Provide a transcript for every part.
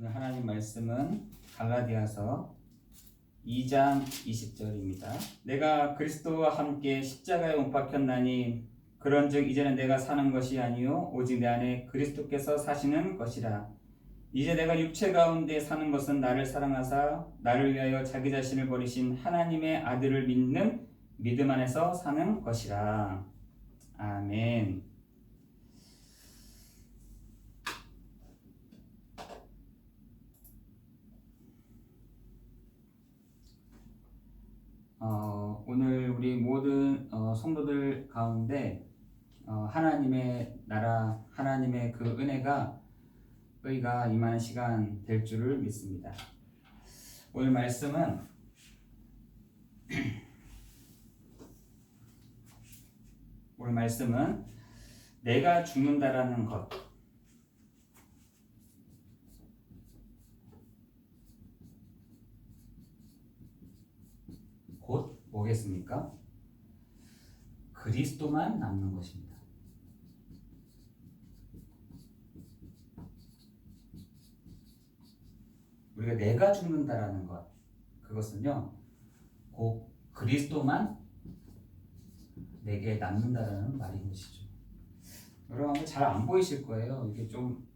오늘 하나님 말씀은 갈라디아서 2장 20절입니다. 내가 그리스도와 함께 십자가에 못 박혔나니 그런즉 이제는 내가 사는 것이 아니요 오직 내 안에 그리스도께서 사시는 것이라. 이제 내가 육체 가운데 사는 것은 나를 사랑하사 나를 위하여 자기 자신을 버리신 하나님의 아들을 믿는 믿음 안에서 사는 것이라. 아멘. 오늘 우리 모든 성도들 가운데 하나님의 나라, 하나님의 그 의가 임하는 시간 될 줄을 믿습니다. 오늘 말씀은 내가 죽는다라는 것, 곧 뭐겠습니까? 그리스도만 남는 것입니다. 우리가 내가 죽는다라는 것, 그것은요, 곧 그리스도만 내게 남는다라는 말인 것이죠. 여러분 잘 안 보이실 거예요. 이게 좀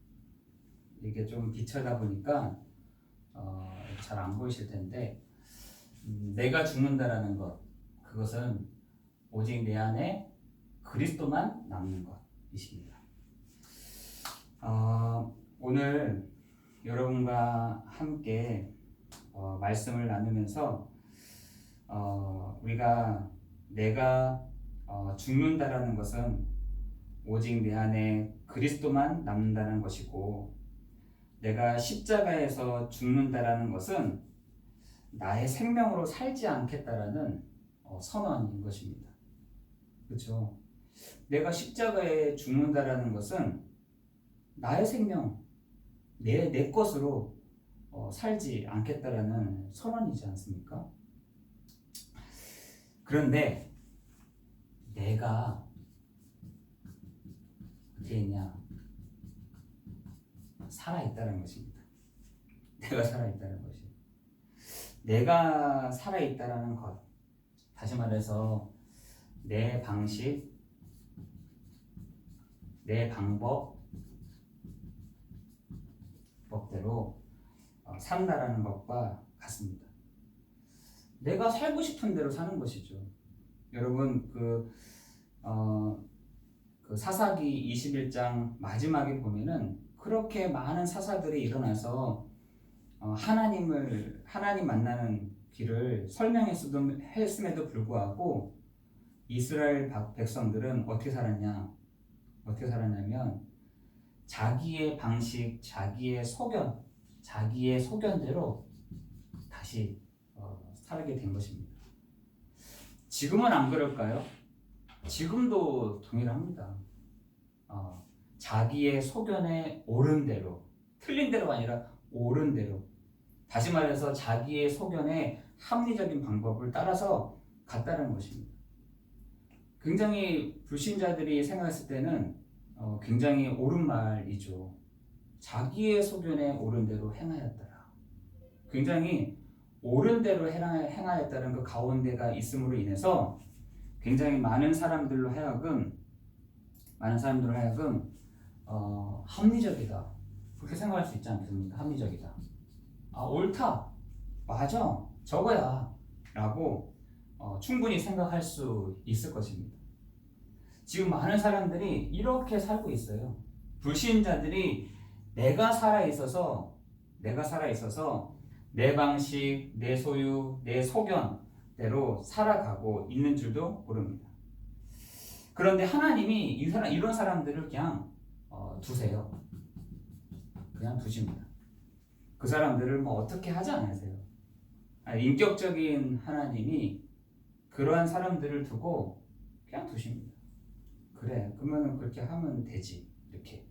비쳐다 보니까 잘 안 보이실 텐데, 내가 죽는다라는 것, 그것은 오직 내 안에 그리스도만 남는 것이십니다. 오늘 여러분과 함께 말씀을 나누면서 우리가 내가 죽는다라는 것은 오직 내 안에 그리스도만 남는다는 것이고, 내가 십자가에서 죽는다라는 것은 나의 생명으로 살지 않겠다라는 선언인 것입니다. 그렇죠? 내가 십자가에 죽는다라는 것은 나의 생명, 내 것으로 살지 않겠다라는 선언이지 않습니까? 그런데 내가 어떻게 했냐? 살아있다는 것입니다. 내가 살아있다는 것이. 내가 살아있다라는 것, 다시 말해서 내 방식, 내 법대로 산다라는 것과 같습니다. 내가 살고 싶은 대로 사는 것이죠. 여러분 그 사사기 21장 마지막에 보면은 그렇게 많은 사사들이 일어나서 하나님 만나는 길을 설명했음에도 불구하고 이스라엘 백성들은 어떻게 살았냐면 자기의 방식, 자기의 소견대로 다시 살게 된 것입니다. 지금은 안 그럴까요? 지금도 동일합니다. 자기의 소견에 옳은 대로, 틀린 대로가 아니라 옳은 대로, 다시 말해서 자기의 소견에 합리적인 방법을 따라서 갔다는 것입니다. 굉장히 불신자들이 생각했을 때는 굉장히 옳은 말이죠. 자기의 소견에 옳은 대로 행하였더라. 굉장히 옳은 대로 행하였다는 그 가운데가 있음으로 인해서 굉장히 많은 사람들로 하여금 합리적이다, 그렇게 생각할 수 있지 않겠습니까? 합리적이다. 옳다, 맞아, 저거야 라고 충분히 생각할 수 있을 것입니다. 지금 많은 사람들이 이렇게 살고 있어요. 불신자들이 내가 살아있어서 내 방식, 내 소유, 내 소견대로 살아가고 있는 줄도 모릅니다. 그런데 하나님이 이런 사람들을 그냥 두세요. 그냥 두십니다. 그 사람들을 어떻게 하지 않으세요. 인격적인 하나님이 그러한 사람들을 두고 그냥 두십니다. 그래, 그러면 그렇게 하면 되지, 이렇게.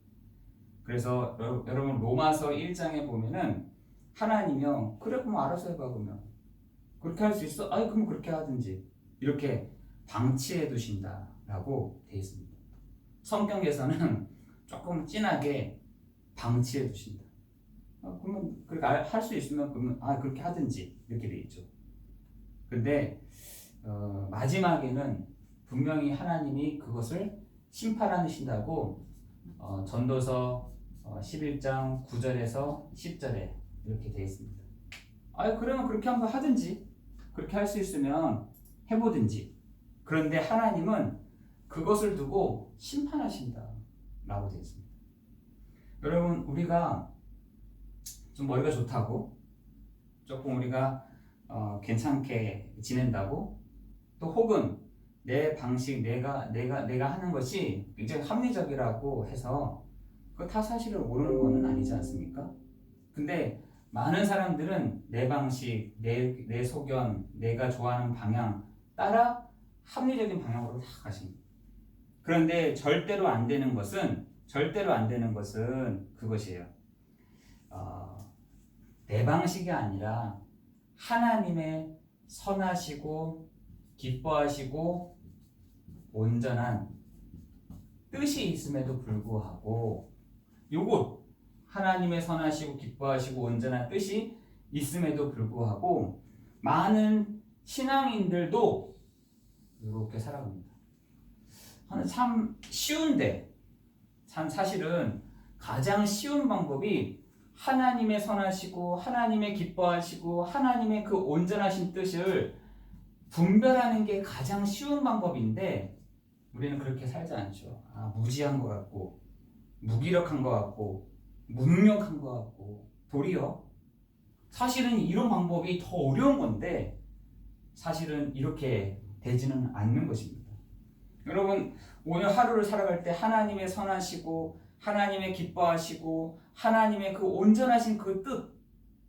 그래서 여러분 로마서 1장에 보면은 하나님이요, 그래 그럼 알아서 해봐, 그러면 그렇게 할 수 있어? 그럼 그렇게 하든지, 이렇게 방치해 두신다라고 되어 있습니다. 성경에서는 조금 진하게 방치해 두신다. 그러면 그렇게 할 수 있으면 그러면 그렇게 하든지 이렇게 돼 있죠. 근데 마지막에는 분명히 하나님이 그것을 심판하신다고 전도서 11장 9절에서 10절에 이렇게 되어 있습니다. 그러면 그렇게 한번 하든지 그렇게 할 수 있으면 해보든지. 그런데 하나님은 그것을 두고 심판하신다 라고 되어 있습니다. 여러분, 우리가 좀 머리가 좋다고 조금 우리가 괜찮게 지낸다고 또 혹은 내 방식 내가 하는 것이 굉장히 합리적이라고 해서 그거 다 사실은 옳은 거는 아니지 않습니까? 근데 많은 사람들은 내 방식, 내 소견, 내가 좋아하는 방향 따라 합리적인 방향으로 다 가십니다. 그런데 절대로 안 되는 것은 그것이에요. 내 방식이 아니라 하나님의 선하시고 기뻐하시고 온전한 뜻이 있음에도 불구하고 요것 하나님의 선하시고 기뻐하시고 온전한 뜻이 있음에도 불구하고 많은 신앙인들도 이렇게 살아갑니다. 참 쉬운데 참 사실은 가장 쉬운 방법이 하나님의 선하시고 하나님의 기뻐하시고 하나님의 그 온전하신 뜻을 분별하는 게 가장 쉬운 방법인데 우리는 그렇게 살지 않죠. 무지한 것 같고 무기력한 것 같고 무능력한 것 같고 도리어 사실은 이런 방법이 더 어려운 건데 사실은 이렇게 되지는 않는 것입니다. 여러분, 오늘 하루를 살아갈 때 하나님의 선하시고 하나님의 기뻐하시고 하나님의 그 온전하신 그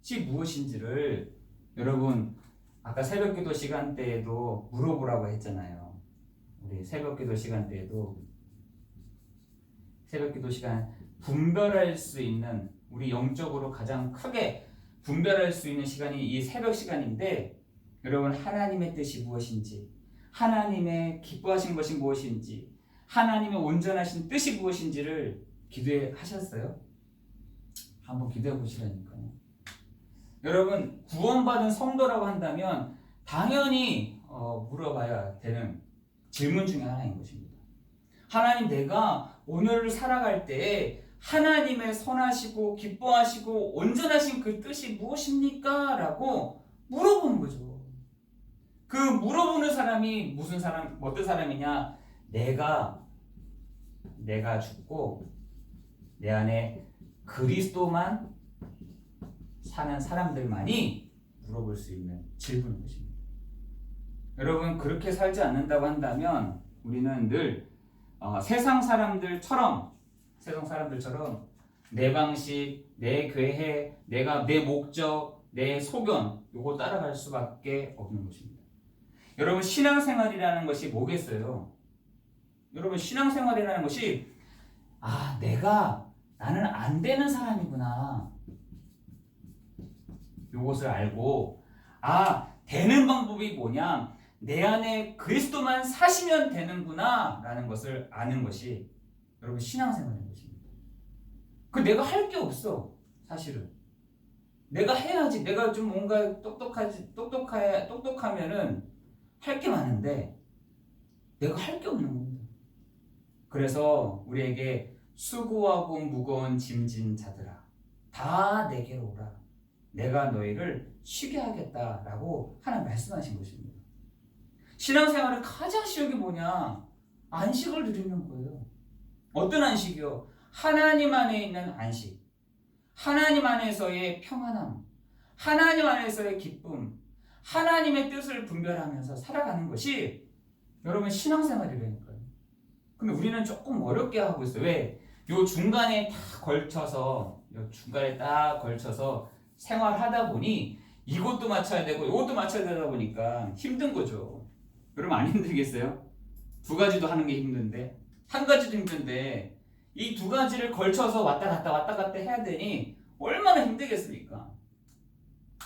뜻이 무엇인지를 여러분 아까 새벽기도 시간대에도 물어보라고 했잖아요. 우리 새벽기도 시간대에도 새벽기도 시간 분별할 수 있는 우리 영적으로 가장 크게 분별할 수 있는 시간이 이 새벽 시간인데 여러분 하나님의 뜻이 무엇인지 하나님의 기뻐하신 것이 무엇인지 하나님의 온전하신 뜻이 무엇인지를 기도하셨어요? 한번 기도해 보시라니까요. 여러분 구원받은 성도라고 한다면 당연히 물어봐야 되는 질문 중에 하나인 것입니다. 하나님, 내가 오늘을 살아갈 때에 하나님의 선하시고 기뻐하시고 온전하신 그 뜻이 무엇입니까? 라고 물어보는 거죠. 그 물어보는 사람이 어떤 사람이냐? 내가 죽고 내 안에 그리스도만 사는 사람들만이 물어볼 수 있는 질문인 것입니다. 여러분, 그렇게 살지 않는다고 한다면 우리는 늘 세상 사람들처럼 내 방식, 내 괴해, 내 목적, 내 소견 요거 따라갈 수밖에 없는 것입니다. 여러분, 신앙생활이라는 것이 뭐겠어요? 여러분, 신앙생활이라는 것이 나는 안 되는 사람이구나. 요것을 알고 되는 방법이 뭐냐? 내 안에 그리스도만 사시면 되는구나 라는 것을 아는 것이 여러분 신앙생활인 것입니다. 내가 할 게 없어. 사실은 내가 해야지. 내가 좀 뭔가 똑똑하면은 할 게 많은데 내가 할 게 없는 겁니다. 그래서 우리에게 수고하고 무거운 짐진 자들아 다 내게로 오라. 내가 너희를 쉬게 하겠다라고 하나님 말씀하신 것입니다. 신앙생활의 가장 쉬운 게 뭐냐? 안식을 누리는 거예요. 어떤 안식이요? 하나님 안에 있는 안식, 하나님 안에서의 평안함, 하나님 안에서의 기쁨, 하나님의 뜻을 분별하면서 살아가는 것이 여러분 신앙생활이라니까요. 근데 우리는 조금 어렵게 하고 있어요. 왜? 요 중간에 딱 걸쳐서 생활하다 보니 이것도 맞춰야 되고 이것도 맞춰야 되다 보니까 힘든 거죠. 여러분 안 힘들겠어요? 두 가지도 하는 게 힘든데, 한 가지도 힘든데 이 두 가지를 걸쳐서 왔다 갔다 해야 되니 얼마나 힘들겠습니까?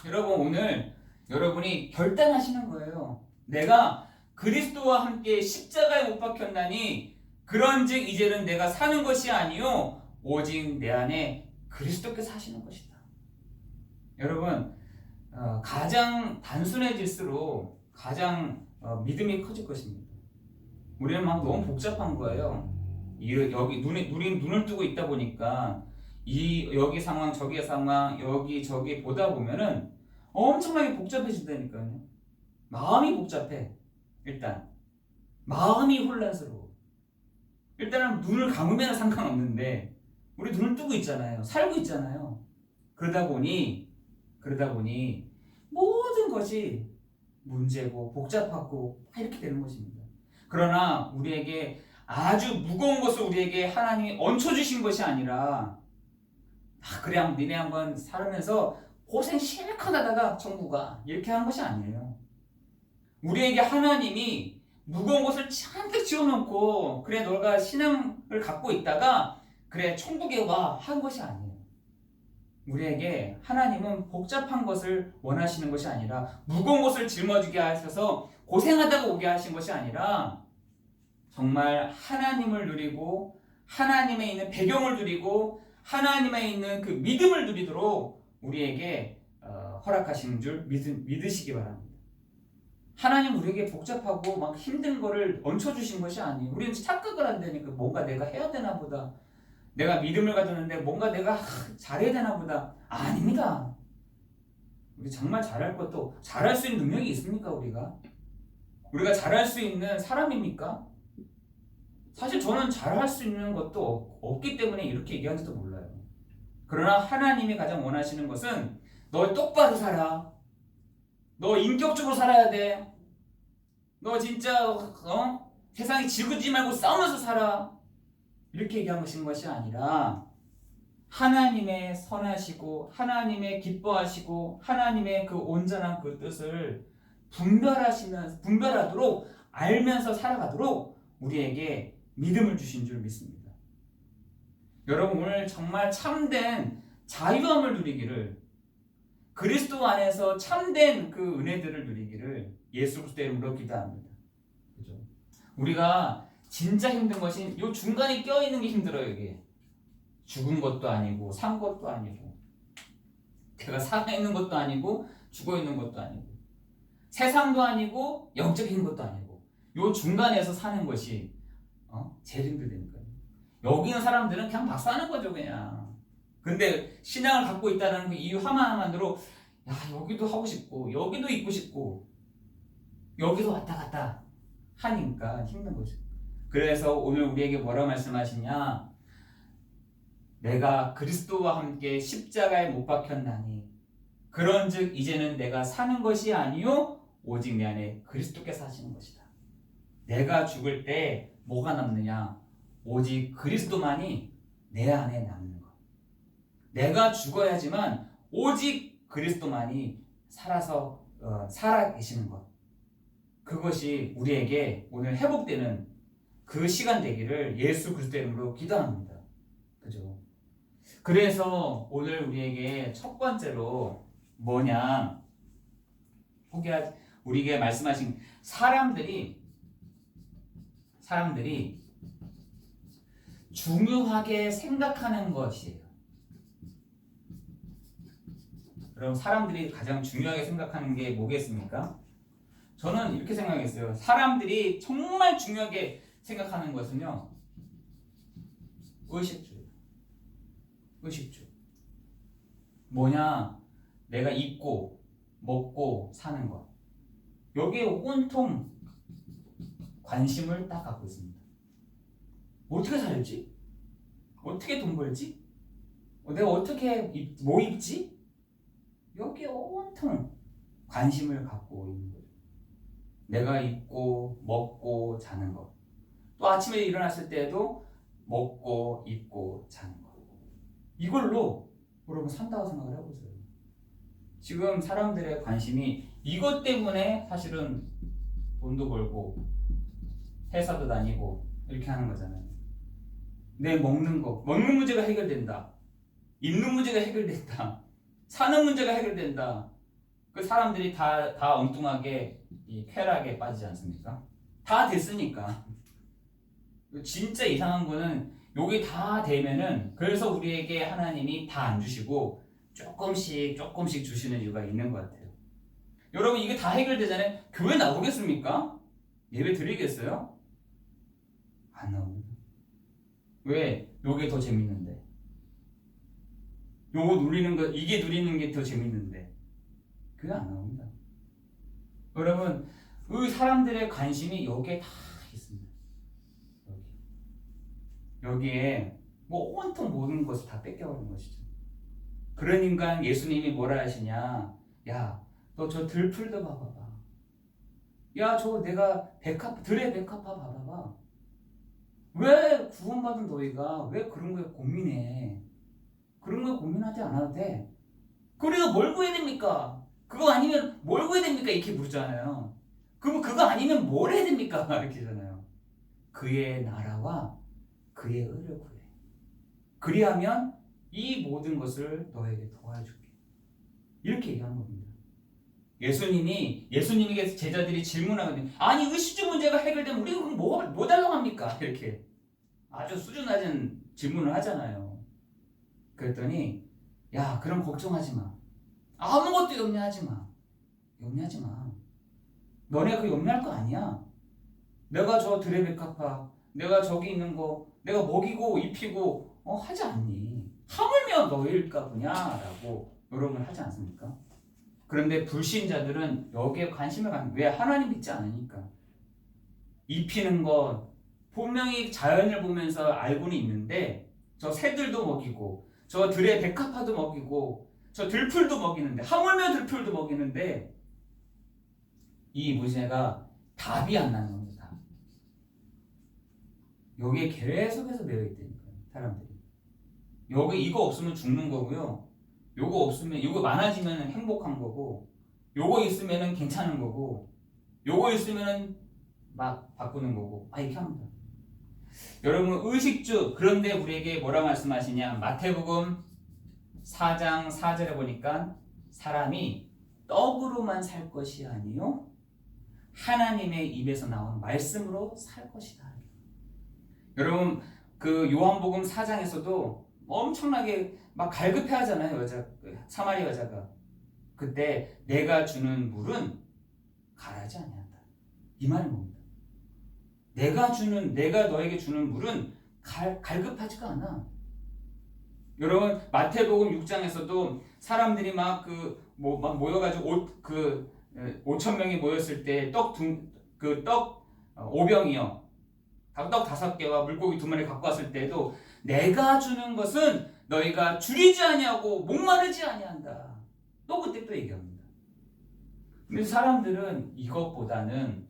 여러분, 오늘 여러분이 결단하시는 거예요. 내가 그리스도와 함께 십자가에 못 박혔나니 그런즉 이제는 내가 사는 것이 아니요 오직 내 안에 그리스도께서 사시는 것이다. 여러분, 가장 단순해질수록 가장 믿음이 커질 것입니다. 우리는 막 너무 복잡한 거예요. 여기 눈을 뜨고 있다 보니까 여기 상황, 저기 상황, 여기 저기 보다 보면은 엄청나게 복잡해진다니까요. 마음이 복잡해. 일단 마음이 혼란스러워. 일단은 눈을 감으면 상관없는데 우리 눈을 뜨고 있잖아요. 살고 있잖아요. 그러다 보니 모든 것이 문제고 복잡하고 이렇게 되는 것입니다. 그러나 우리에게 아주 무거운 것을 우리에게 하나님이 얹혀주신 것이 아니라 그래 니네 한번 살면서 고생 실컷 하다가 천국 가 이렇게 하는 것이 아니에요. 우리에게 하나님이 무거운 것을 잔뜩 지어놓고 그래 너가 신앙을 갖고 있다가 그래 천국에 와 한 것이 아니에요. 우리에게 하나님은 복잡한 것을 원하시는 것이 아니라 무거운 것을 짊어지게 하셔서 고생하다가 오게 하신 것이 아니라 정말 하나님을 누리고 하나님에 있는 배경을 누리고 하나님에 있는 그 믿음을 누리도록 우리에게 허락하시는 줄 믿으시기 바랍니다. 하나님 우리에게 복잡하고 막 힘든 거를 얹혀주신 것이 아니에요. 우리는 착각을 한다니까 뭔가 내가 해야 되나 보다. 내가 믿음을 가졌는데 뭔가 내가 잘해야 되나 보다. 아닙니다. 우리 정말 잘할 수 있는 능력이 있습니까? 우리가 잘할 수 있는 사람입니까? 사실 저는 잘할 수 있는 것도 없기 때문에 이렇게 얘기하는지도 몰라요. 그러나 하나님이 가장 원하시는 것은 너 똑바로 살아. 너 인격적으로 살아야 돼. 너 진짜 세상에 지구지 말고 싸우면서 살아. 이렇게 얘기하시는 것이 아니라 하나님의 선하시고 하나님의 기뻐하시고 하나님의 그 온전한 그 뜻을 분별하도록 알면서 살아가도록 우리에게 믿음을 주신 줄 믿습니다. 여러분 오늘 정말 참된 자유함을 누리기를 그리스도 안에서 참된 그 은혜들을 누리기를 예수 그리스도의 이름으로 기도합니다. 그죠? 우리가 진짜 힘든 것이 요 중간에 껴있는 게 힘들어요. 이게 죽은 것도 아니고 산 것도 아니고 내가 살아있는 것도 아니고 죽어있는 것도 아니고 세상도 아니고 영적인 것도 아니고 요 중간에서 사는 것이 제일 힘들다니까요. 여기 있는 사람들은 그냥 막 사는 거죠. 그냥. 근데 신앙을 갖고 있다는 그 이유 하나만으로 여기도 하고 싶고 여기도 있고 싶고 여기도 왔다 갔다 하니까 힘든 거죠. 그래서 오늘 우리에게 뭐라고 말씀하시냐? 내가 그리스도와 함께 십자가에 못 박혔나니 그런즉 이제는 내가 사는 것이 아니요 오직 내 안에 그리스도께서 사시는 것이다. 내가 죽을 때 뭐가 남느냐? 오직 그리스도만이 내 안에 남는 것. 내가 죽어야지만 오직 그리스도만이 살아 계시는 것. 그것이 우리에게 오늘 회복되는 그 시간 되기를 예수 그리스도의 이름으로 기도합니다. 그죠? 그래서 오늘 우리에게 첫 번째로 뭐냐? 우리에게 말씀하신 사람들이 중요하게 생각하는 것이에요. 그럼 사람들이 가장 중요하게 생각하는 게 뭐겠습니까? 저는 이렇게 생각했어요. 사람들이 정말 중요하게 생각하는 것은요, 의식주예요. 의식주. 뭐냐? 내가 입고 먹고 사는 것. 여기에 온통 관심을 딱 갖고 있습니다. 어떻게 살지? 어떻게 돈 벌지? 내가 어떻게 뭐 입지? 여기에 온통 관심을 갖고 있는 거죠. 내가 입고 먹고 자는 것. 또 아침에 일어났을 때도 먹고 입고 자는 것. 이걸로 여러분 산다고 생각을 해보세요. 지금 사람들의 관심이 이것 때문에 사실은 돈도 벌고 회사도 다니고 이렇게 하는 거잖아요. 내 먹는 문제가 해결된다. 입는 문제가 해결된다. 사는 문제가 해결된다. 그 사람들이 다 엉뚱하게 쾌락에 빠지지 않습니까? 다 됐으니까. 진짜 이상한 거는 여기 다 되면은 그래서 우리에게 하나님이 다 안 주시고 조금씩 주시는 이유가 있는 것 같아요. 여러분 이게 다 해결되잖아요. 교회 나오겠습니까? 예배 드리겠어요? 안 나옵니다. 왜? 요게 더 재밌는데. 요거 누리는 거, 이게 누리는 게 더 재밌는데. 그게 안 나옵니다. 여러분, 그 사람들의 관심이 여기에 다 있습니다. 여기에 뭐 온통 모든 것을 다 뺏겨버린 것이죠. 그러니까 예수님이 뭐라 하시냐? 야, 너 저 들풀도 봐봐봐. 야, 저 내가 들의 백합화 봐봐봐. 왜 구원받은 너희가 왜 그런 거에 고민해? 그런 거에 고민하지 않아도 돼. 그래도 뭘 구해야 됩니까? 그거 아니면 뭘 구해야 됩니까? 이렇게 묻잖아요. 그럼 그거 아니면 뭘 해야 됩니까? 이렇게 하잖아요. 그의 나라와 그의 의를 구해. 그리하면 이 모든 것을 너에게 도와줄게. 이렇게 얘기하는 겁니다. 예수님에게 제자들이 질문하거든요. 아니 의식주 문제가 해결되면 우리가 그럼 뭐 달라고 합니까? 이렇게 아주 수준 낮은 질문을 하잖아요. 그랬더니 야 그럼 걱정하지 마. 아무것도 염려하지 마. 염려하지 마. 너네 그 염려할 거 아니야. 내가 저 드레베카파 내가 저기 있는 거 내가 먹이고 입히고 하지 않니? 하물며 너일까 보냐라고 여러분 하지 않습니까? 그런데 불신자들은 여기에 관심을 갖는 왜? 하나님 믿지 않으니까. 입히는 것 분명히 자연을 보면서 알고는 있는데 저 새들도 먹이고 저 들의 백합화도 먹이고 저 들풀도 먹이는데 하물며 들풀도 먹이는데 이 문제가 답이 안 나는 겁니다. 여기에 계속해서 매여 있다니까요. 사람들이. 여기 이거 없으면 죽는 거고요. 요거 없으면 요거 많아지면 행복한 거고 요거 있으면 괜찮은 거고 요거 있으면 막 바꾸는 거고 이렇게 합니다. 여러분 의식주 그런데 우리에게 뭐라 말씀하시냐 마태복음 4장 4절에 보니까 사람이 떡으로만 살 것이 아니요 하나님의 입에서 나온 말씀으로 살 것이다. 여러분 그 요한복음 4장에서도 엄청나게 막 갈급해 하잖아요. 사마리 여자가. 그때 내가 주는 물은 가라지 아니한다. 이 말이 뭡니다. 내가 너에게 주는 물은 갈급하지가 않아. 여러분 마태복음 6장에서도 사람들이 막 모여가지고 5천 명이 모였을 때 떡 5병이요. 떡 5개와 물고기 2마리 갖고 왔을 때도 내가 주는 것은 너희가 줄이지 아니하고 목마르지 아니한다. 또 그때 또 얘기합니다. 근데 사람들은 이것보다는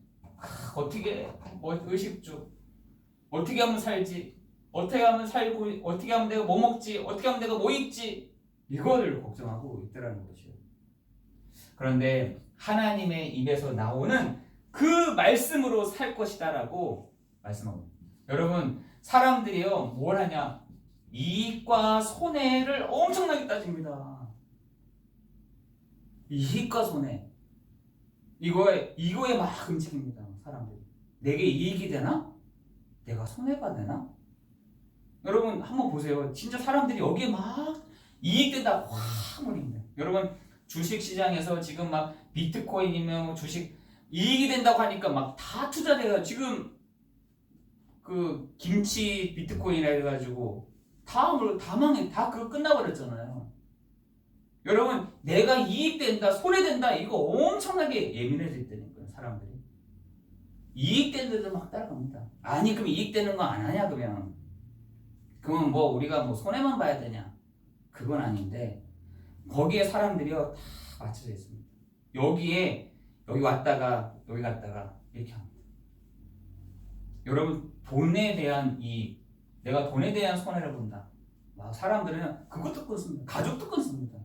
어떻게 의식주 어떻게 하면 살지 어떻게 하면 살고 어떻게 하면 내가 뭐 먹지 어떻게 하면 내가 뭐 입지 이거를 걱정하고 있더라는 것이요. 그런데 하나님의 입에서 나오는 그 말씀으로 살 것이다라고 말씀하고 여러분 사람들이요 뭘 하냐 이익과 손해를 엄청나게 따집니다. 이익과 손해 이거에 막 움직입니다. 사람들이 내게 이익이 되나? 내가 손해가 되나? 여러분 한번 보세요. 진짜 사람들이 여기에 막 이익된다 확 몰립니다. 여러분 주식시장에서 지금 막 비트코인이면 주식 이익이 된다고 하니까 막 다 투자돼요. 지금 그 김치 비트코인이라 해가지고 다 망해 다 그거 끝나버렸잖아요. 여러분 내가 이익된다 손해된다 이거 엄청나게 예민해져 있다니까요. 사람들이 이익되는 데도 막 따라갑니다. 아니 그럼 이익되는 거 안 하냐 그러면 뭐 우리가 뭐 손해만 봐야 되냐 그건 아닌데 거기에 사람들이요 다 맞춰져 있습니다. 여기 왔다가 여기 갔다가 이렇게 합니다. 여러분 돈에 대한 이익 내가 돈에 대한 손해를 본다. 사람들은 그것도 끊습니다. 가족도 끊습니다.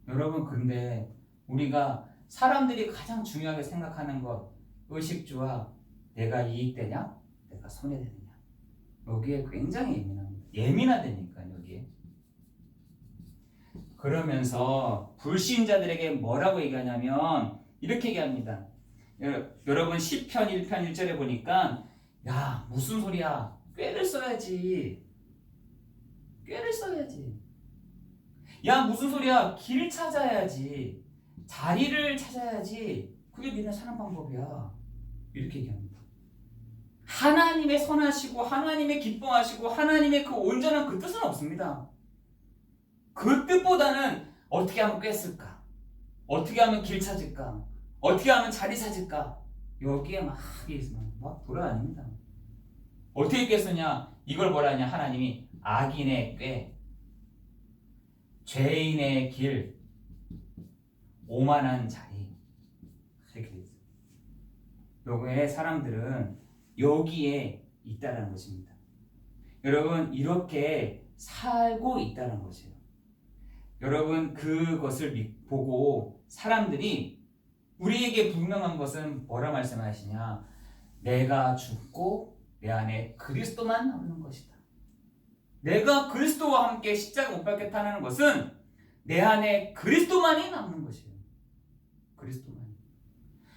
여러분 근데 우리가 사람들이 가장 중요하게 생각하는 것 의식주와 내가 이익되냐 내가 손해되느냐 여기에 굉장히 예민합니다. 예민하다니까요. 여기에. 그러면서 불신자들에게 뭐라고 얘기하냐면 이렇게 얘기합니다. 여러분 시편 1편 1절에 보니까 야 무슨 소리야 꾀를 써야지 야, 무슨 소리야? 길 찾아야지. 자리를 찾아야지. 그게 니네 사는 방법이야. 이렇게 얘기합니다. 하나님의 선하시고 하나님의 기뻐하시고 하나님의 그 온전한 그 뜻은 없습니다. 그 뜻보다는 어떻게 하면 꿰을까? 어떻게 하면 길 찾을까? 어떻게 하면 자리 찾을까? 여기에 막 돌아다닙니다. 어떻게 꿰쓰냐? 이걸 뭐라 하냐? 하나님이 악인의 꾀, 죄인의 길, 오만한 자리, 이렇게 돼 있어요. 여기에 사람들은 여기에 있다는 것입니다. 여러분, 이렇게 살고 있다는 것이에요. 여러분, 그것을 보고 사람들이 우리에게 분명한 것은 뭐라 말씀하시냐? 내가 죽고 내 안에 그리스도만 남는 것이다. 내가 그리스도와 함께 십자가 못 박겠다는 것은 내 안에 그리스도만이 남는 것이에요. 그리스도만.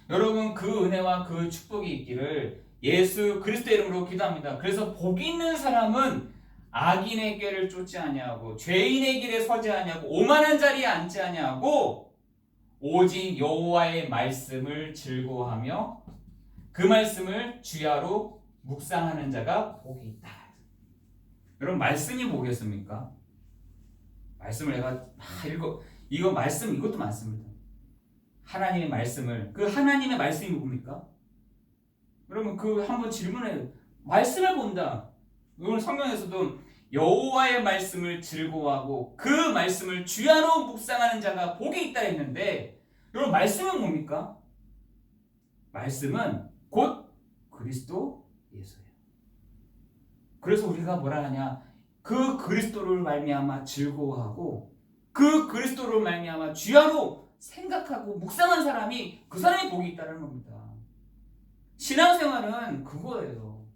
여러분, 그 은혜와 그 축복이 있기를 예수 그리스도의 이름으로 기도합니다. 그래서 복 있는 사람은 악인의 꾀를 쫓지 아니하고 죄인의 길에 서지 아니하고 오만한 자리에 앉지 아니하고 오직 여호와의 말씀을 즐거워하며 그 말씀을 주야로 묵상하는 자가 복이 있다. 여러분, 말씀이 뭐겠습니까? 말씀을 내가 이거 말씀 이것도 많습니다. 하나님의 말씀을, 그 하나님의 말씀이 뭡니까? 여러분, 그 한번 질문해요. 말씀을 본다. 오늘 성경에서도 여호와의 말씀을 즐거워하고 그 말씀을 주야로 묵상하는 자가 복이 있다 했는데, 여러분, 말씀은 뭡니까? 말씀은 곧 그리스도 예수예요. 그래서 우리가 뭐라 하냐? 그 그리스도를 말미암아 즐거워하고 그 그리스도를 말미암아 주야로 생각하고 묵상한 사람이 그 사람이 복이 있다는 겁니다. 신앙생활은 그거예요.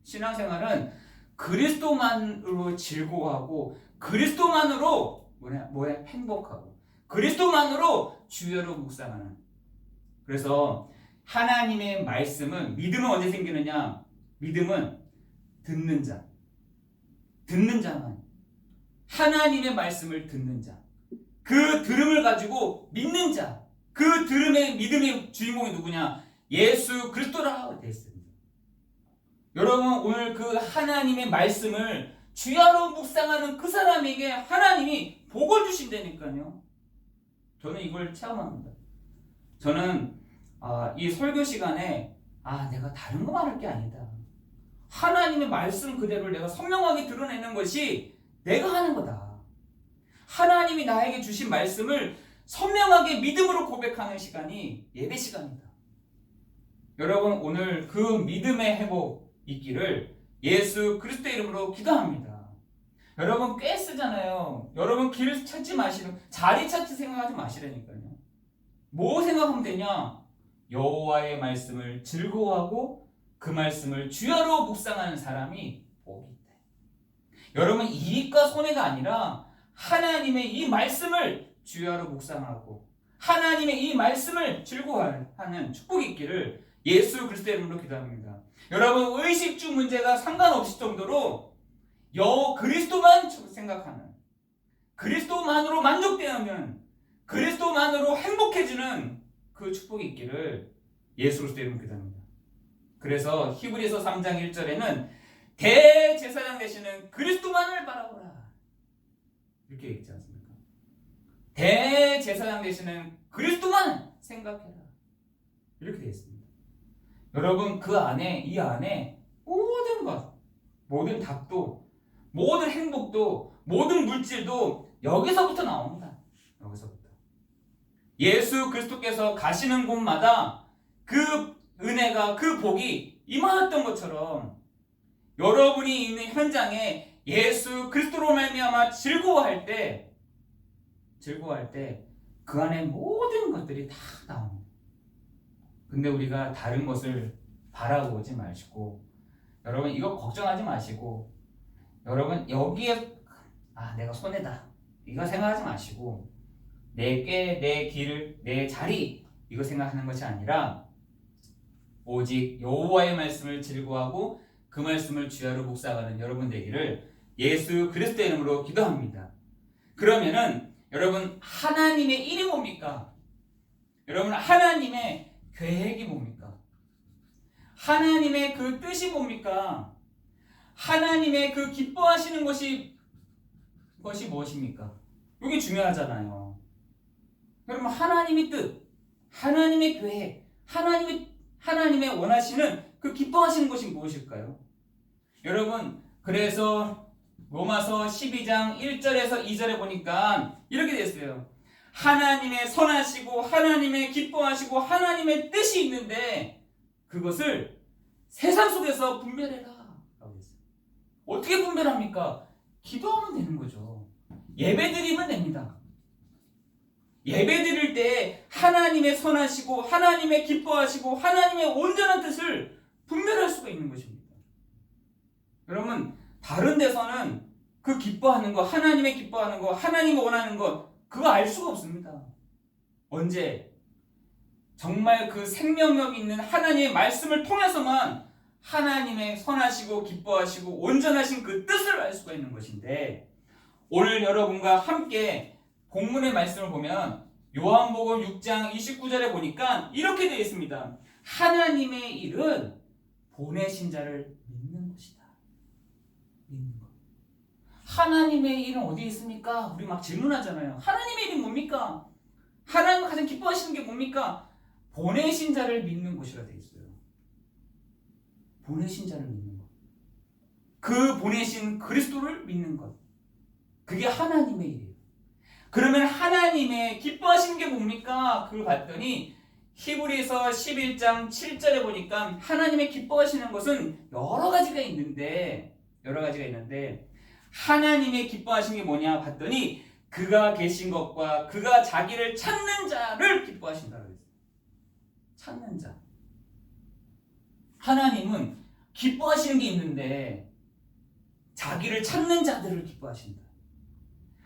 신앙생활은 그리스도만으로 즐거워하고 그리스도만으로 행복하고 그리스도만으로 주야로 묵상하는. 그래서 하나님의 말씀은, 믿음은 언제 생기느냐? 믿음은 듣는 자만, 하나님의 말씀을 듣는 자, 그 들음을 가지고 믿는 자, 그 들음의 믿음의 주인공이 누구냐? 예수 그리스도라 되어 있습니다. 여러분, 오늘 그 하나님의 말씀을 주야로 묵상하는 그 사람에게 하나님이 복을 주신다니까요. 저는 이걸 체험합니다. 저는 이 설교 시간에 내가 다른 거 말할 게 아니다. 하나님의 말씀 그대로를 내가 선명하게 드러내는 것이 내가 하는 거다. 하나님이 나에게 주신 말씀을 선명하게 믿음으로 고백하는 시간이 예배 시간이다. 여러분, 오늘 그 믿음의 회복 있기를 예수 그리스도의 이름으로 기도합니다. 여러분, 꽤 쓰잖아요. 여러분, 길 찾지 마시는, 자리 찾지 생각하지 마시라니까요. 뭐 생각하면 되냐? 여호와의 말씀을 즐거워하고 그 말씀을 주야로 묵상하는 사람이 복이 있다. 여러분, 이익과 손해가 아니라 하나님의 이 말씀을 주야로 묵상하고 하나님의 이 말씀을 즐거워하는 축복이 있기를 예수 그리스도의 이름으로 기도합니다. 여러분, 의식주 문제가 상관없을 정도로 그리스도만 생각하는, 그리스도만으로 만족되는, 그리스도만으로 행복해지는 그 축복이 있기를 예수 그리스도의 이름으로 기도합니다. 그래서 히브리서 3장 1절에는 대제사장 되시는 그리스도만을 바라보라, 이렇게 얘기하지 않습니까? 대제사장 되시는 그리스도만 생각해라, 이렇게 되어 있습니다. 여러분, 이 안에 모든 것, 모든 답도, 모든 행복도, 모든 물질도 여기서부터 나옵니다. 여기서부터. 예수 그리스도께서 가시는 곳마다 그 은혜가, 그 복이 임하였던 것처럼 여러분이 있는 현장에 예수 그리스도로 말미암아 즐거워할 때 그 안에 모든 것들이 다 나옵니다. 근데 우리가 다른 것을 바라보지 마시고, 여러분, 이거 걱정하지 마시고, 여러분, 여기에 내가 손해다 이거 생각하지 마시고, 내 길, 내 자리 이거 생각하는 것이 아니라 오직 여호와의 말씀을 즐거워하고 그 말씀을 주야로 묵상하는 여러분 되기를 예수 그리스도의 이름으로 기도합니다. 그러면은 여러분 하나님의 일이 뭡니까? 여러분 하나님의 계획이 뭡니까? 하나님의 그 뜻이 뭡니까? 하나님의 그 기뻐하시는 것이 무엇입니까? 이게 중요하잖아요. 여러분 하나님의 뜻, 하나님의 계획, 하나님의 원하시는 그 기뻐하시는 것이 무엇일까요? 여러분 그래서 로마서 12장 1절에서 2절에 보니까 이렇게 됐어요. 하나님의 선하시고 하나님의 기뻐하시고 하나님의 뜻이 있는데 그것을 세상 속에서 분별해라 라고 했어요. 어떻게 분별합니까? 기도하면 되는 거죠. 예배드리면 됩니다. 예배드릴 때 하나님의 선하시고 하나님의 기뻐하시고 하나님의 온전한 뜻을 분별할 수가 있는 것입니다. 여러분 다른 데서는 그 기뻐하는 거, 하나님의 기뻐하는 거, 하나님이 원하는 것 그거 알 수가 없습니다. 언제? 정말 그 생명력 있는 하나님의 말씀을 통해서만 하나님의 선하시고 기뻐하시고 온전하신 그 뜻을 알 수가 있는 것인데 오늘 여러분과 함께 본문의 말씀을 보면 요한복음 6장 29절에 보니까 이렇게 되어 있습니다. 하나님의 일은 보내신 자를 믿는 것이다. 믿는 것. 하나님의 일은 어디에 있습니까? 우리 막 질문하잖아요. 하나님의 일이 뭡니까? 하나님 가장 기뻐하시는 게 뭡니까? 보내신 자를 믿는 것이라 되어 있어요. 보내신 자를 믿는 것. 그 보내신 그리스도를 믿는 것. 그게 하나님의 일이에요. 그러면 하나님의 기뻐하시는 게 뭡니까? 그걸 봤더니 히브리서 11장 7절에 보니까 하나님의 기뻐하시는 것은 여러 가지가 있는데 하나님의 기뻐하시는 게 뭐냐 봤더니 그가 계신 것과 그가 자기를 찾는 자를 기뻐하신다고 했어요. 찾는 자. 하나님은 기뻐하시는 게 있는데 자기를 찾는 자들을 기뻐하신다.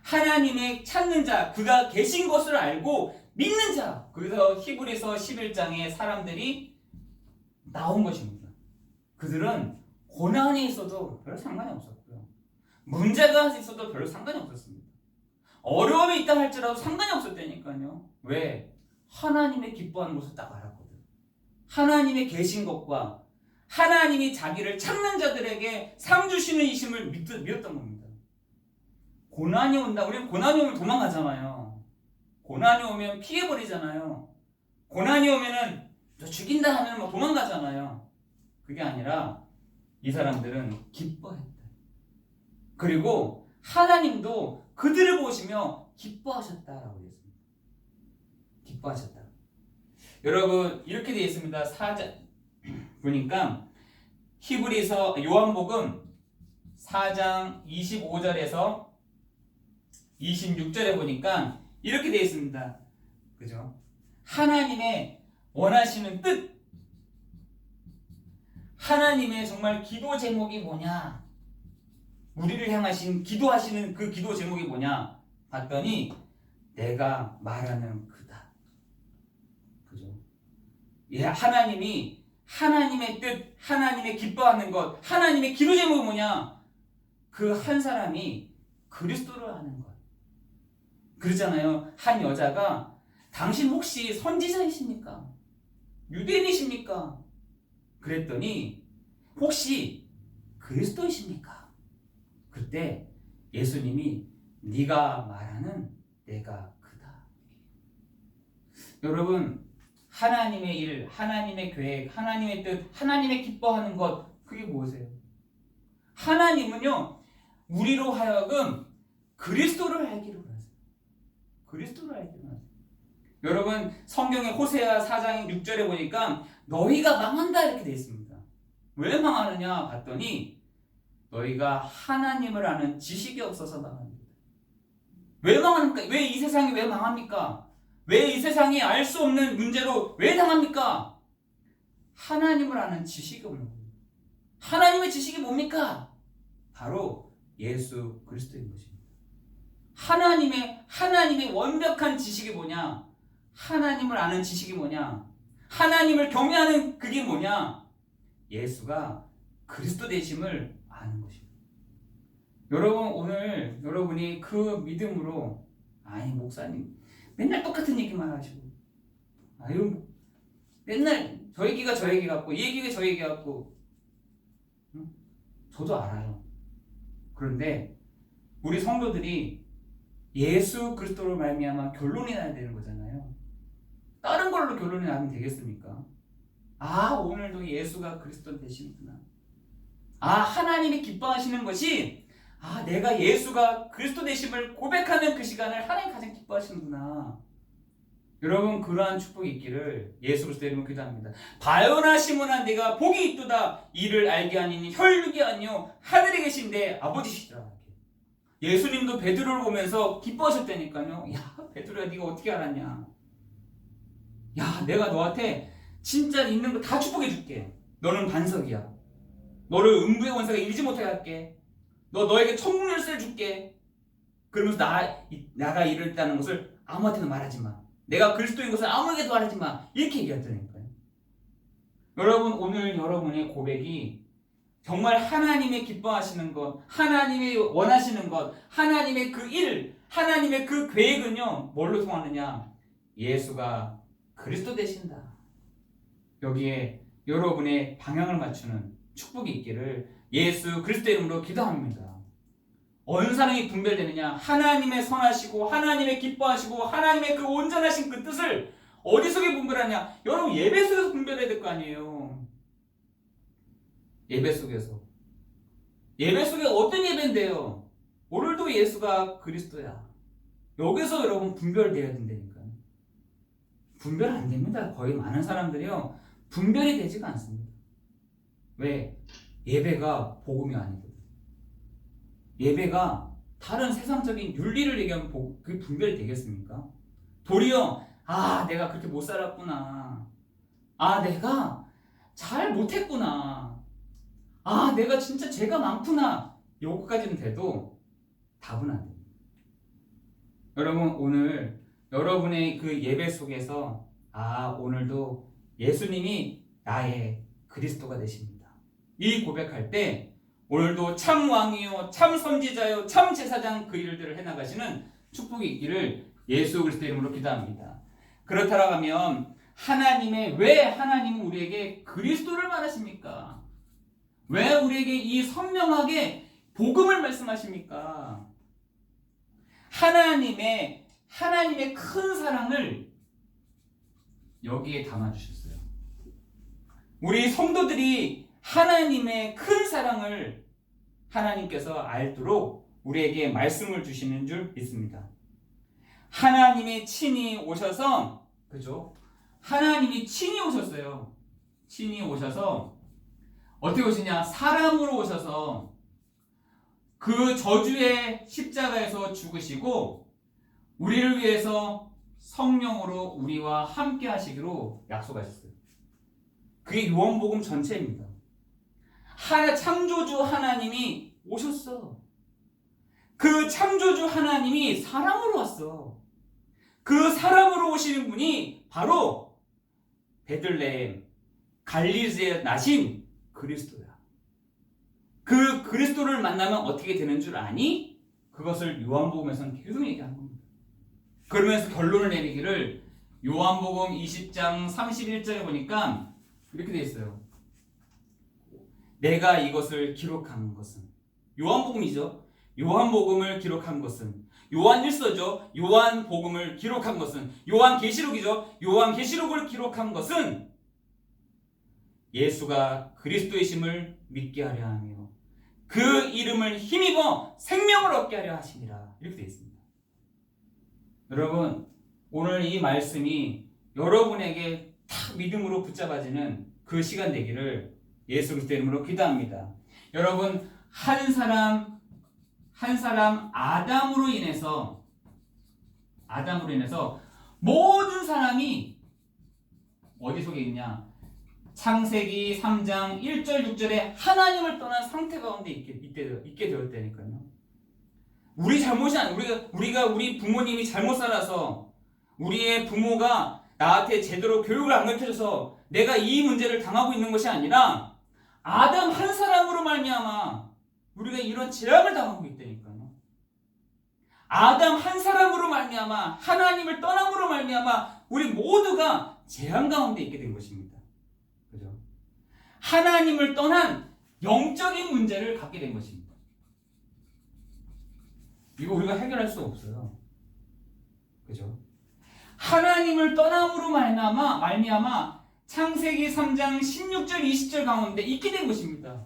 하나님의 찾는 자, 그가 계신 것을 알고 믿는 자. 그래서 히브리서 11장에 사람들이 나온 것입니다. 그들은 고난이 있어도 별 상관이 없었고요. 문제가 있어도 별 상관이 없었습니다. 어려움이 있다 할지라도 상관이 없었다니까요. 왜? 하나님의 기뻐하는 것을 딱 알았거든. 하나님의 계신 것과 하나님이 자기를 찾는 자들에게 상 주시는 이심을 믿었던 겁니다. 고난이 온다. 우리는 고난이 오면 도망가잖아요. 고난이 오면 피해버리잖아요. 고난이 오면은 죽인다 하면 막 도망가잖아요. 그게 아니라 이 사람들은 기뻐했다. 그리고 하나님도 그들을 보시며 기뻐하셨다라고 했습니다. 기뻐하셨다. 여러분 이렇게 되어 있습니다. 4장 보니까 히브리서 요한복음 4장 25절에서 26절에 보니까 이렇게 되어 있습니다. 그죠? 하나님의 원하시는 뜻. 하나님의 정말 기도 제목이 뭐냐? 우리를 향하신 기도하시는 그 기도 제목이 뭐냐? 봤더니 내가 말하는 그다. 그죠? 예, 하나님이 하나님의 뜻, 하나님의 기뻐하는 것, 하나님의 기도 제목이 뭐냐? 그 한 사람이 그리스도를 아는 것. 그러잖아요. 한 여자가 당신 혹시 선지자이십니까? 유대인이십니까? 그랬더니 혹시 그리스도이십니까? 그때 예수님이 네가 말하는 내가 그다. 여러분 하나님의 일, 하나님의 계획, 하나님의 뜻, 하나님의 기뻐하는 것 그게 무엇이에요? 하나님은요 우리로 하여금 그리스도를 알기로 하세요. 그리스도를 알기로 하세요. 여러분 성경의 호세아 4장 6절에 보니까 너희가 망한다 이렇게 되어 있습니다. 왜 망하느냐 봤더니 너희가 하나님을 아는 지식이 없어서 망합니다. 왜 망합니까? 왜 이 세상이 왜 망합니까? 왜 이 세상이 알 수 없는 문제로 왜 당합니까? 하나님을 아는 지식이 없는 겁니다. 하나님의 지식이 뭡니까? 바로 예수 그리스도인 것입니다. 하나님의 완벽한 지식이 뭐냐? 하나님을 아는 지식이 뭐냐? 하나님을 경외하는 그게 뭐냐? 예수가 그리스도 되심을 아는 것입니다. 여러분 오늘 여러분이 그 믿음으로 아니 목사님 맨날 똑같은 얘기만 하시고 아유 맨날 저 얘기가 저 얘기 같고 이 얘기가 저 얘기 같고 저도 알아요. 그런데 우리 성도들이 예수 그리스도로 말미암아 결론이 나야 되는 거잖아요. 다른 걸로 결론이 나면 되겠습니까? 아 오늘도 예수가 그리스도 되시는구나. 아 하나님이 기뻐하시는 것이 내가 예수가 그리스도 되심을 고백하는 그 시간을 하나님 가장 기뻐하시는구나. 여러분 그러한 축복이 있기를 예수 그리스도 이름으로 기도합니다. 바요나 시몬아 네가 복이 있도다. 이를 알게 하니니 혈육이 아니요 하늘에 계신데 아버지시더라. 예수님도 베드로를 보면서 기뻐하셨다니까요. 야 베드로야 네가 어떻게 알았냐. 야 내가 너한테 진짜 있는 거 다 축복해 줄게. 너는 반석이야. 너를 음부의 원사가 이르지 못하게 할게. 너에게 천국 열쇠를 줄게. 그러면서 나가 이르다는 것을 아무한테도 말하지 마. 내가 그리스도인 것을 아무에게도 말하지 마. 이렇게 얘기했다니까요. 여러분 오늘 여러분의 고백이 정말 하나님의 기뻐하시는 것, 하나님이 원하시는 것, 하나님의 그 일, 하나님의 그 계획은요 뭘로 통하느냐? 예수가 그리스도 되신다. 여기에 여러분의 방향을 맞추는 축복이 있기를 예수 그리스도 이름으로 기도합니다. 어느 사람이 분별되느냐? 하나님의 선하시고 하나님의 기뻐하시고 하나님의 그 온전하신 그 뜻을 어디서 분별하냐? 여러분 예배 속에서 분별해야 될 거 아니에요. 예배 속에서. 예배 속에 어떤 예배인데요? 오늘도 예수가 그리스도야. 여기서 여러분 분별돼야 된다니까요. 분별 안 됩니다. 거의 많은 사람들이요 분별이 되지가 않습니다. 왜? 예배가 복음이 아니거든요. 예배가 다른 세상적인 윤리를 얘기하면 그게 분별이 되겠습니까? 도리어 내가 그렇게 못 살았구나. 내가 잘 못했구나. 내가 진짜 죄가 많구나. 요거까지는 돼도 답은 안 됩니다. 여러분 오늘 여러분의 그 예배 속에서 오늘도 예수님이 나의 그리스도가 되십니다. 이 고백할 때 오늘도 참 왕이요 참 선지자요 참 제사장 그 일들을 해나가시는 축복이 있기를 예수 그리스도 이름으로 기도합니다. 그렇다라고 하면 왜 하나님은 우리에게 그리스도를 말하십니까? 왜 우리에게 이 선명하게 복음을 말씀하십니까? 하나님의 큰 사랑을 여기에 담아주셨어요. 우리 성도들이 하나님의 큰 사랑을 하나님께서 알도록 우리에게 말씀을 주시는 줄 믿습니다. 하나님이 친히 오셔서, 그죠? 하나님이 친히 오셨어요. 친히 오셔서 어떻게 오시냐? 사람으로 오셔서 그 저주의 십자가에서 죽으시고 우리를 위해서 성령으로 우리와 함께 하시기로 약속하셨어요. 그게 요한복음 전체입니다. 창조주 하나님이 오셨어. 그 창조주 하나님이 사람으로 왔어. 그 사람으로 오시는 분이 바로 베들레헴 갈릴리에 나신 그리스도야. 그 그리스도를 만나면 어떻게 되는 줄 아니? 그것을 요한복음에서는 계속 얘기하는 겁니다. 그러면서 결론을 내리기를 요한복음 20장 31절에 보니까 이렇게 되어 있어요. 내가 이것을 기록한 것은, 요한복음이죠. 요한복음을 기록한 것은, 요한일서죠. 요한복음을 기록한 것은, 요한계시록이죠. 요한계시록을 기록한 것은 예수가 그리스도이심을 믿게 하려 하며 그 이름을 힘입어 생명을 얻게 하려 하시니라. 이렇게 되어 있습니다. 여러분, 오늘 이 말씀이 여러분에게 탁 믿음으로 붙잡아지는 그 시간 되기를 예수 그리스도 이름으로 기도합니다. 여러분, 한 사람 아담으로 인해서 모든 사람이 어디 속에 있냐? 창세기 3장 1절 6절에 하나님을 떠난 상태 가운데 있게 되었다니까요. 우리 잘못이 아니에요. 우리 부모님이 잘못 살아서 우리의 부모가 나한테 제대로 교육을 안 가르쳐줘서 내가 이 문제를 당하고 있는 것이 아니라 아담 한 사람으로 말미암아 우리가 이런 재앙을 당하고 있다니까요. 아담 한 사람으로 말미암아 하나님을 떠남으로 말미암아 우리 모두가 재앙 가운데 있게 된 것입니다. 그죠? 하나님을 떠난 영적인 문제를 갖게 된 것입니다. 이거 우리가 해결할 수 없어요. 그죠? 하나님을 떠남으로 말미암아 창세기 3장 16절 20절 가운데 있게 된 것입니다.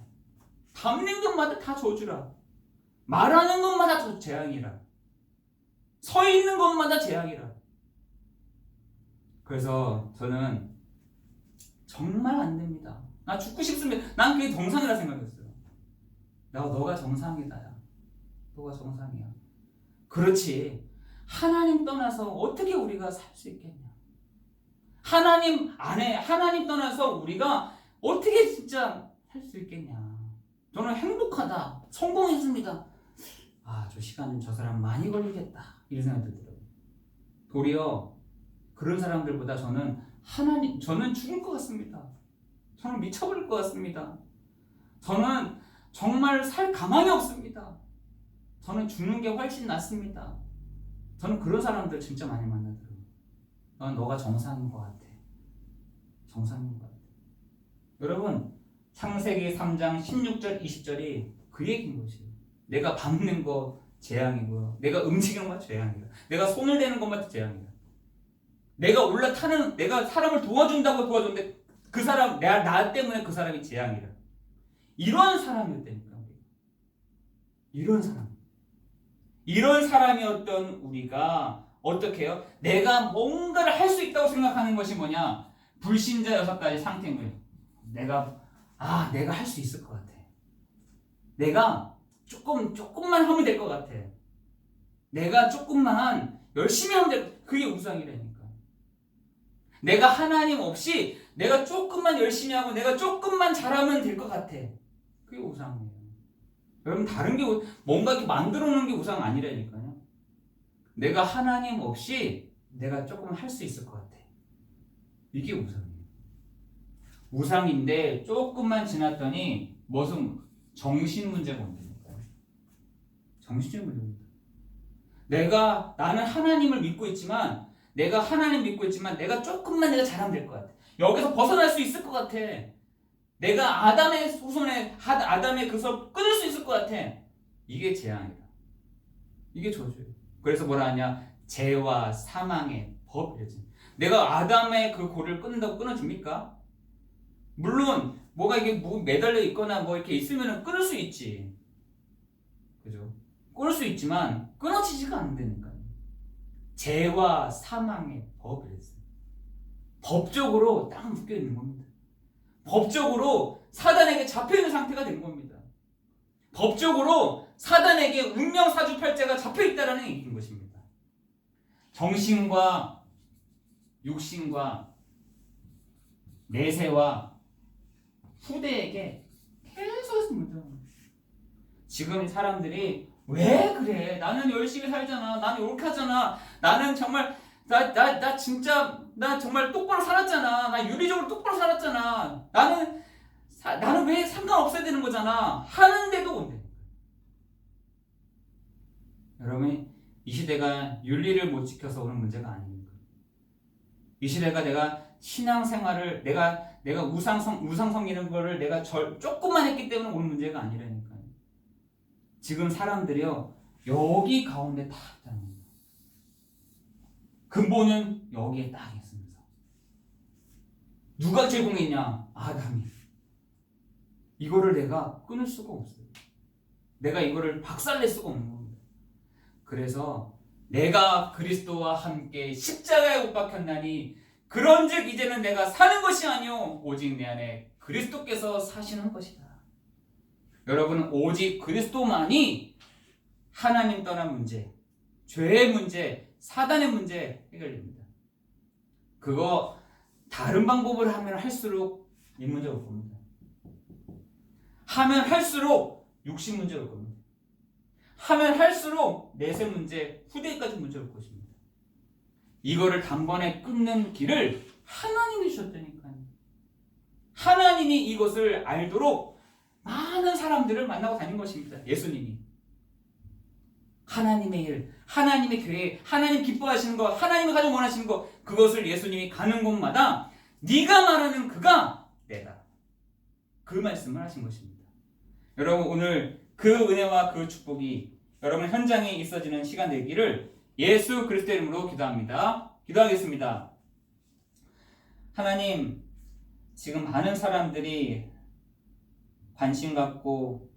밟는 것마다 다 저주라. 말하는 것마다 재앙이라. 서 있는 것마다 재앙이라. 그래서 저는 정말 안 됩니다. 나 죽고 싶습니다. 난 그게 정상이라 생각했어요. 너가 정상이다. 야. 너가 정상이야. 그렇지. 하나님 떠나서 어떻게 우리가 살 수 있겠냐. 하나님 안에 하나님 떠나서 우리가 어떻게 진짜 살 수 있겠냐. 저는 행복하다. 성공했습니다. 저 시간 저 사람 많이 걸리겠다. 이런 생각이 들더라고요. 도리어 그런 사람들보다 저는 죽을 것 같습니다. 저는 미쳐버릴 것 같습니다. 저는 정말 살 가망이 없습니다. 저는 죽는 게 훨씬 낫습니다. 저는 그런 사람들 진짜 많이 만나더라고요. 너가 정상인 것 같아. 정상인 것 같아. 여러분, 창세기 3장 16절 20절이 그 얘기인 것이에요. 내가 밟는 거 재앙이고요. 내가 움직이는 거 재앙이다. 내가 손을 대는 것만 재앙이다. 내가 올라타는, 내가 사람을 도와준다고 도와줬는데 그 사람, 나 때문에 그 사람이 재앙이다. 이런 사람이었다니까. 이런 사람이었던 우리가 어떻게 해요? 내가 뭔가를 할 수 있다고 생각하는 것이 뭐냐? 불신자 6가지 상태인 거예요. 내가 할 수 있을 것 같아. 내가 조금만 하면 될 것 같아. 내가 조금만 열심히 하면 될, 그게 우상이라니까. 내가 하나님 없이 내가 조금만 열심히 하고 내가 조금만 잘하면 될 것 같아. 그게 우상이에요. 여러분, 다른 게 뭔가 이렇게 만들어 놓은 게 우상 아니라니까요. 내가 하나님 없이 내가 조금 할 수 있을 것 같아. 이게 우상이에요. 우상인데 조금만 지났더니 무슨 정신 문제가 온다니까요. 정신적 문제입니다. 나는 하나님을 믿고 있지만 내가 조금만 내가 잘하면 될 것 같아. 여기서 벗어날 수 있을 것 같아. 내가 아담의 후손에 아담의 그서 끊을 수 있을 것 같아. 이게 재앙이다. 이게 저주예요. 그래서 뭐라 하냐? 죄와 사망의 법이지. 내가 아담의 그 고리를 끊는다고 끊어줍니까? 물론 뭐가 이게 매달려 있거나 뭐 이렇게 있으면 끊을 수 있지. 그죠? 끊을 수 있지만 끊어지지가 않는다니까요. 죄와 사망의 법이랬어요. 법적으로 딱 묶여 있는 겁니다. 법적으로 사단에게 잡혀있는 상태가 된 겁니다. 법적으로 사단에게 운명 사주팔자가 잡혀있다는 얘기인 것입니다. 정신과 육신과 내세와 후대에게 계속 문제가 겁니다. 지금 사람들이 왜 그래? 나는 열심히 살잖아. 나는 이렇게 하잖아. 나는 정말 나 진짜 나 정말 똑바로 살았잖아. 나 윤리적으로 똑바로 살았잖아. 나는 왜 상관없어야 되는 거잖아. 하는데도 온대. 여러분, 이 시대가 윤리를 못 지켜서 오는 문제가 아닙니다. 이 시대가 내가 신앙생활을 내가 우상 섬기는 거를 내가 조금만 했기 때문에 오는 문제가 아니라니까요. 지금 사람들이요 여기 가운데 딱 있다는 거예요. 근본은 여기에 딱 있습니다. 누가 제공했냐? 아담이. 이거를 내가 끊을 수가 없어요. 내가 이거를 박살낼 수가 없는 겁니다. 그래서 내가 그리스도와 함께 십자가에 못 박혔나니 그런즉 이제는 내가 사는 것이 아니요 오직 내 안에 그리스도께서 사시는 것이다. 여러분은 오직 그리스도만이 하나님 떠난 문제, 죄의 문제, 사단의 문제 해결됩니다. 그거 다른 방법을 하면 할수록 이 문제가 올 겁니다. 하면 할수록 육신 문제가 올 겁니다. 하면 할수록 내세 문제, 후대까지 문제가 올 것입니다. 이거를 단번에 끊는 길을 하나님이 주셨다니까요. 하나님이 이것을 알도록 많은 사람들을 만나고 다닌 것입니다. 예수님이. 하나님의 일, 하나님의 교회, 하나님 기뻐하시는 것, 하나님이 가장 원하시는 것, 그것을 예수님이 가는 곳마다 네가 말하는 그가 내다. 그 말씀을 하신 것입니다. 여러분, 오늘 그 은혜와 그 축복이 여러분 현장에 있어지는 시간 되기를 예수 그리스도 이름으로 기도합니다. 기도하겠습니다. 하나님, 지금 많은 사람들이 관심 갖고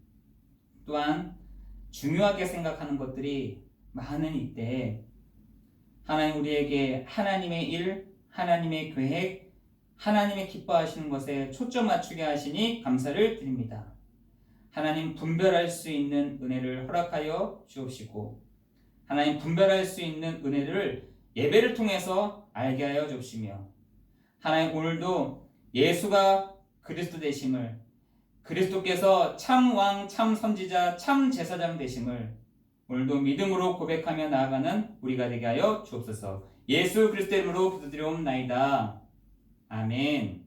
또한 중요하게 생각하는 것들이 많은 이때 하나님 우리에게 하나님의 일, 하나님의 계획, 하나님의 기뻐하시는 것에 초점 맞추게 하시니 감사를 드립니다. 하나님 분별할 수 있는 은혜를 허락하여 주옵시고 하나님 분별할 수 있는 은혜를 예배를 통해서 알게 하여 주옵시며 하나님 오늘도 예수가 그리스도 되심을 그리스도께서 참 왕, 참 선지자, 참 제사장 되심을 오늘도 믿음으로 고백하며 나아가는 우리가 되게 하여 주옵소서. 예수 그리스도 이름으로 기도드리옵나이다. 아멘.